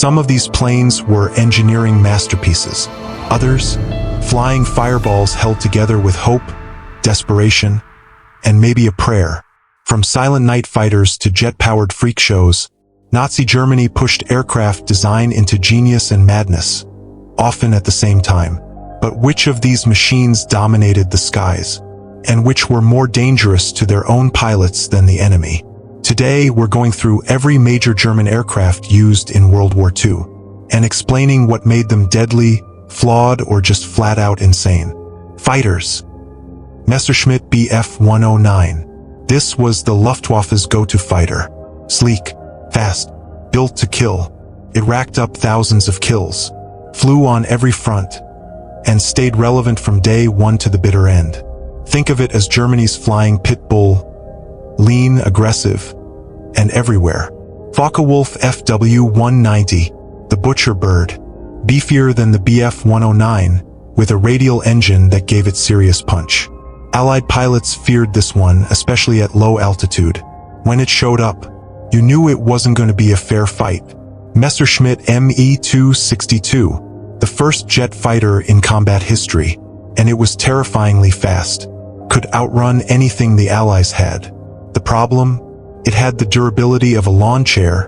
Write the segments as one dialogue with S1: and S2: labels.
S1: Some of these planes were engineering masterpieces. Others, flying fireballs held together with hope, desperation, and maybe a prayer. From silent night fighters to jet-powered freak shows, Nazi Germany pushed aircraft design into genius and madness, often at the same time. But which of these machines dominated the skies? And which were more dangerous to their own pilots than the enemy? Today, we're going through every major German aircraft used in World War II, and explaining what made them deadly, flawed, or just flat-out insane. Fighters. Messerschmitt Bf 109. This was the Luftwaffe's go-to fighter. Sleek, fast, built to kill. It racked up thousands of kills, flew on every front, and stayed relevant from day one to the bitter end. Think of it as Germany's flying pit bull, lean, aggressive, and everywhere. Focke-Wulf FW-190, the butcher bird, beefier than the Bf 109, with a radial engine that gave it serious punch. Allied pilots feared this one, especially at low altitude. When it showed up, you knew it wasn't going to be a fair fight. Messerschmitt Me-262, the first jet fighter in combat history, and it was terrifyingly fast, could outrun anything the Allies had. The problem? It had the durability of a lawn chair,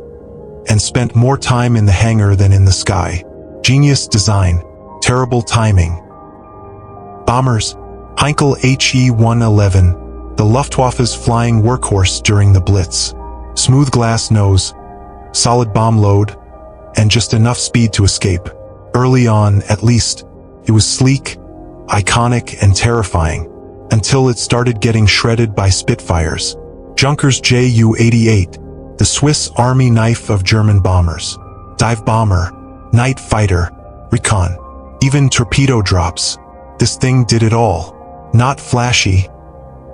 S1: and spent more time in the hangar than in the sky. Genius design, terrible timing. Bombers. Heinkel HE-111, the Luftwaffe's flying workhorse during the Blitz. Smooth glass nose, solid bomb load, and just enough speed to escape. Early on, at least, it was sleek, iconic, and terrifying, until it started getting shredded by Spitfires. Junkers Ju-88, the Swiss Army knife of German bombers. Dive bomber, night fighter, recon, even torpedo drops. This thing did it all. Not flashy,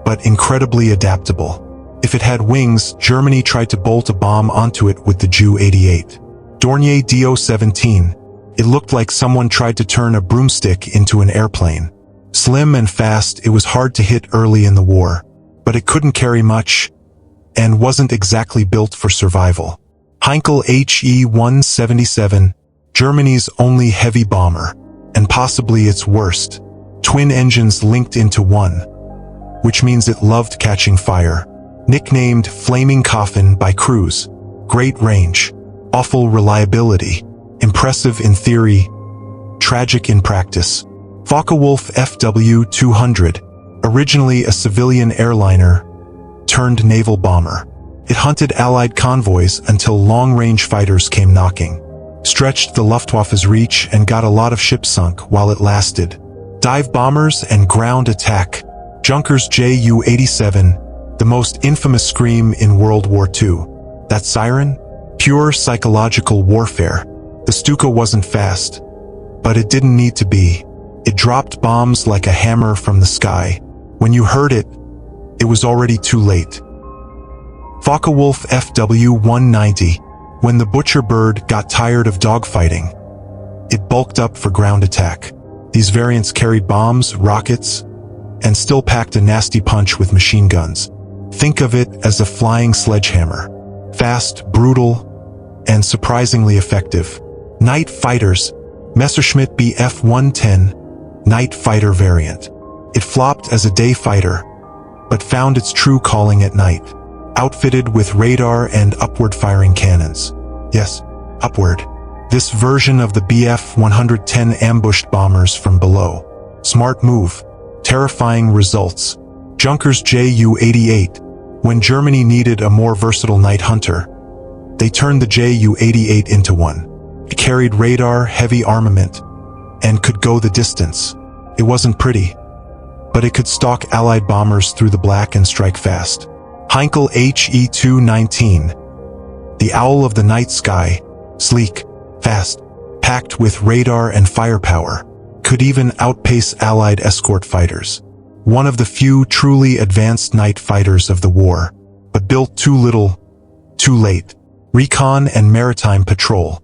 S1: but incredibly adaptable. If it had wings, Germany tried to bolt a bomb onto it with the Ju-88. Dornier Do-17. It looked like someone tried to turn a broomstick into an airplane. Slim and fast, it was hard to hit early in the war, but it couldn't carry much, and wasn't exactly built for survival. Heinkel HE-177, Germany's only heavy bomber, and possibly its worst. Twin engines linked into one, which means it loved catching fire. Nicknamed Flaming Coffin by crews. Great range, awful reliability, impressive in theory, tragic in practice. Focke-Wulf FW-200, originally a civilian airliner turned naval bomber. It hunted Allied convoys until long-range fighters came knocking. Stretched the Luftwaffe's reach and got a lot of ships sunk while it lasted. Dive bombers and ground attack. Junkers Ju-87, the most infamous scream in World War II. That siren? Pure psychological warfare. The Stuka wasn't fast, but it didn't need to be. It dropped bombs like a hammer from the sky. When you heard it, it was already too late. Focke-Wulf FW-190. When the butcher bird got tired of dogfighting, it bulked up for ground attack. These variants carried bombs, rockets, and still packed a nasty punch with machine guns. Think of it as a flying sledgehammer. Fast, brutal, and surprisingly effective. Night fighters. Messerschmitt Bf 110, night fighter variant. It flopped as a day fighter, but found its true calling at night. Outfitted with radar and upward-firing cannons. Yes, upward. This version of the Bf 110 ambushed bombers from below. Smart move. Terrifying results. Junkers Ju-88. When Germany needed a more versatile night hunter, they turned the Ju-88 into one. It carried radar, heavy armament, and could go the distance. It wasn't pretty, but it could stalk Allied bombers through the black and strike fast. Heinkel HE-219. The owl of the night sky. Sleek, fast, packed with radar and firepower. Could even outpace Allied escort fighters. One of the few truly advanced night fighters of the war, but built too little, too late. Recon and maritime patrol.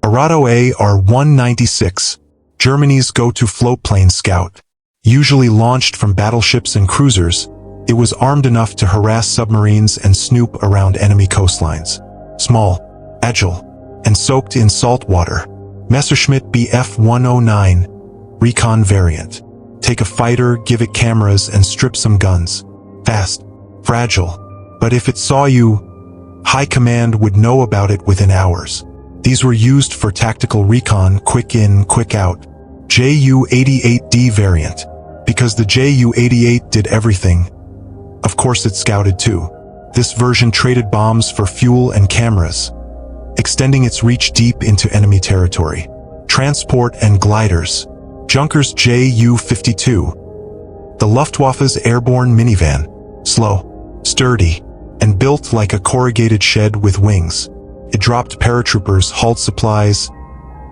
S1: Arado AR-196, Germany's go-to floatplane scout. Usually launched from battleships and cruisers, it was armed enough to harass submarines and snoop around enemy coastlines. Small, agile, and soaked in salt water. Messerschmitt Bf-109, recon variant. Take a fighter, give it cameras, and strip some guns. Fast, fragile. But if it saw you, high command would know about it within hours. These were used for tactical recon, quick in, quick out. Ju-88D variant. Because the Ju-88 did everything, of course it scouted too. This version traded bombs for fuel and cameras, extending its reach deep into enemy territory. Transport and gliders. Junkers Ju-52. The Luftwaffe's airborne minivan. Slow, sturdy, and built like a corrugated shed with wings. It dropped paratroopers, hauled supplies,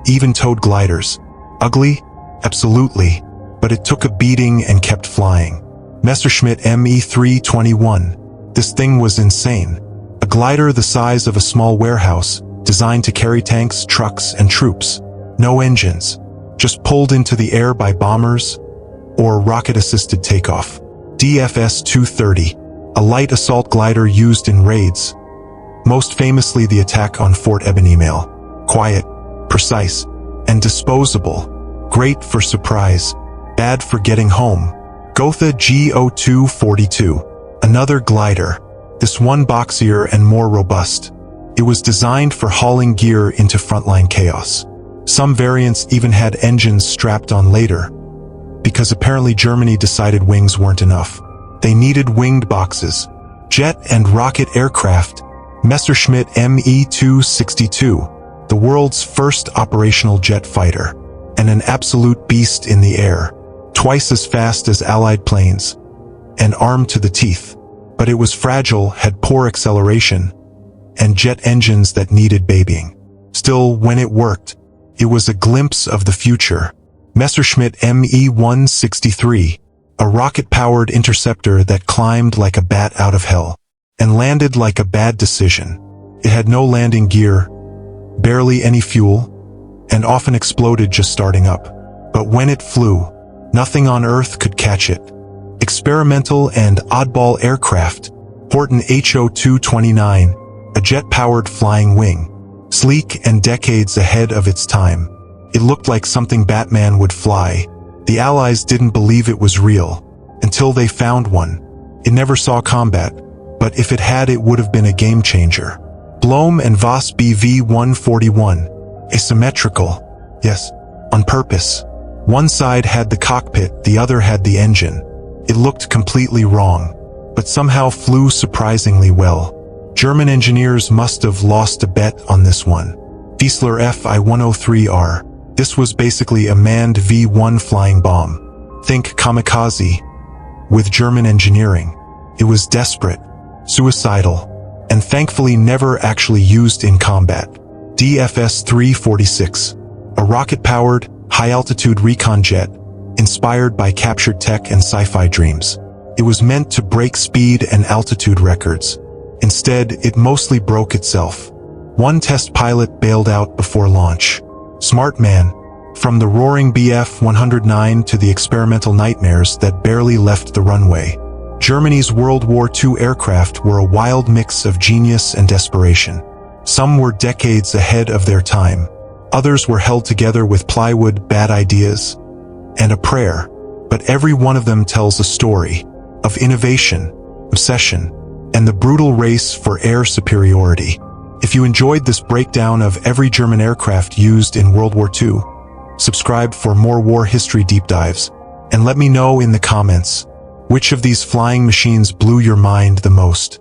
S1: even towed gliders. Ugly? Absolutely. But it took a beating and kept flying. Messerschmitt Me-321. This thing was insane. A glider the size of a small warehouse, designed to carry tanks, trucks, and troops. No engines. Just pulled into the air by bombers or rocket-assisted takeoff. DFS-230. A light assault glider used in raids. Most famously the attack on Fort Ebonimale. Quiet, precise, and disposable. Great for surprise. Bad for getting home. Gotha GO-242. Another glider. This one boxier and more robust. It was designed for hauling gear into frontline chaos. Some variants even had engines strapped on later, because apparently Germany decided wings weren't enough. They needed winged boxes. Jet and rocket aircraft. Messerschmitt Me-262. The world's first operational jet fighter. And an absolute beast in the air. Twice as fast as Allied planes, and armed to the teeth. But it was fragile, had poor acceleration, and jet engines that needed babying. Still, when it worked, it was a glimpse of the future. Messerschmitt Me-163, a rocket-powered interceptor that climbed like a bat out of hell, and landed like a bad decision. It had no landing gear, barely any fuel, and often exploded just starting up. But when it flew, nothing on Earth could catch it. Experimental and oddball aircraft. Horton HO-229, a jet-powered flying wing. Sleek and decades ahead of its time. It looked like something Batman would fly. The Allies didn't believe it was real, until they found one. It never saw combat, but if it had, it would have been a game-changer. Blohm and Voss BV-141. Asymmetrical. Yes, on purpose. One side had the cockpit, the other had the engine. It looked completely wrong, but somehow flew surprisingly well. German engineers must have lost a bet on this one. Wiesler Fi-103R. This was basically a manned V-1 flying bomb. Think kamikaze, with German engineering. It was desperate, suicidal, and thankfully never actually used in combat. DFS-346. A rocket-powered, high-altitude recon jet, inspired by captured tech and sci-fi dreams. It was meant to break speed and altitude records. Instead, it mostly broke itself. One test pilot bailed out before launch. Smart man. From the roaring Bf-109 to the experimental nightmares that barely left the runway. Germany's World War II aircraft were a wild mix of genius and desperation. Some were decades ahead of their time. Others were held together with plywood, bad ideas, and a prayer. But every one of them tells a story of innovation, obsession, and the brutal race for air superiority. If you enjoyed this breakdown of every German aircraft used in World War II, subscribe for more war history deep dives, and let me know in the comments, which of these flying machines blew your mind the most?